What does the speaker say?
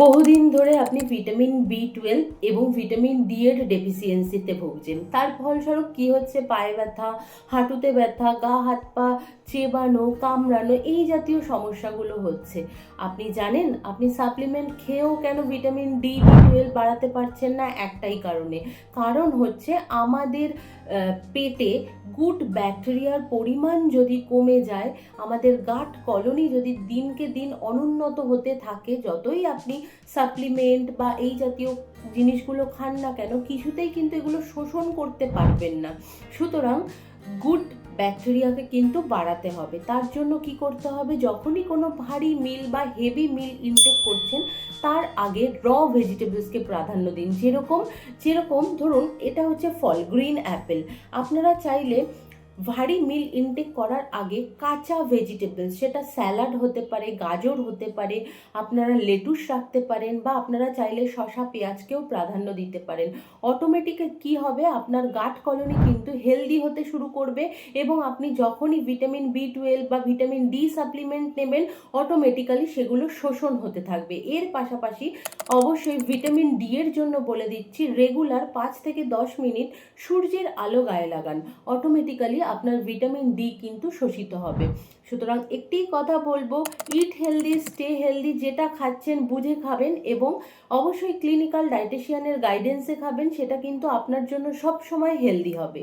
বহুদিন ধরে আপনি ভিটামিন বি 12 এবং ভিটামিন ডি এর ডেফিসিয়েন্সিতে ভুগছেন। তার ফলস্বরূপ কি হচ্ছে? পায়ে ব্যথা, হাঁটুতে ব্যথা, গা হাত পা চেবানো, কামড়ানো, এই জাতীয় সমস্যাগুলো হচ্ছে। আপনি জানেন আপনি সাপ্লিমেন্ট খেয়েও কেন ভিটামিন বি 12 বাড়াতে পারছেন না? একটাই কারণে, কারণ হচ্ছে আমাদের পেটে গুড ব্যাকটেরিয়ার পরিমাণ যদি কমে যায়, আমাদের গাট কলোনি যদি দিনকে দিন অনুন্নত হতে থাকে, যতই আপনি সাপ্লিমেন্ট বা এই জাতীয় জিনিসগুলো খান না কেন, কিছুতেই কিন্তু এগুলো শোষণ করতে পারবেন না। সুতরাং গুড ব্যাকটেরিয়াকে কিন্তু বাড়াতে হবে। তার জন্য কি করতে হবে? যখনই কোনো ভারী মিল বা হেভি মিল ইনটেক করছেন, তার আগে র ভেজিটেবলসকে প্রাধান্য দিন। যেরকম যেরকম ধরুন, এটা হচ্ছে ফল, গ্রিন অ্যাপেল। আপনারা চাইলে ভারী মিল ইনটেক করার আগে কাঁচা ভেজিটেবলস, সেটা স্যালাড হতে পারে, গাজর হতে পারে, আপনারা লেটুস রাখতে পারেন, বা আপনারা চাইলে শসা পেঁয়াজকেও প্রাধান্য দিতে পারেন। অটোমেটিক কি হবে? আপনার গাট কলোনি কিন্তু হেলদি হতে শুরু করবে, এবং আপনি যখনই ভিটামিন বি 12 বা ভিটামিন ডি সাপ্লিমেন্ট নেবেন, অটোমেটিক্যালি সেগুলো শোষণ হতে থাকবে। এর পাশাপাশি অবশ্যই ভিটামিন ডি এর জন্য বলে দিচ্ছি, রেগুলার 5 থেকে 10 মিনিট সূর্যের আলো গায়ে লাগান। অটোমেটিক্যালি আপনার ভিটামিন ডি কিন্তু শোষিত হবে। সুতরাং একটি কথা বলবো, ইট হেলদি স্টে হেলদি। যেটা খাচ্ছেন বুঝে খাবেন, এবং অবশ্যই ক্লিনিক্যাল ডায়েটিশিয়ানের গাইডেন্সে খাবেন। সেটা কিন্তু আপনার জন্য সব সময় হেলদি হবে।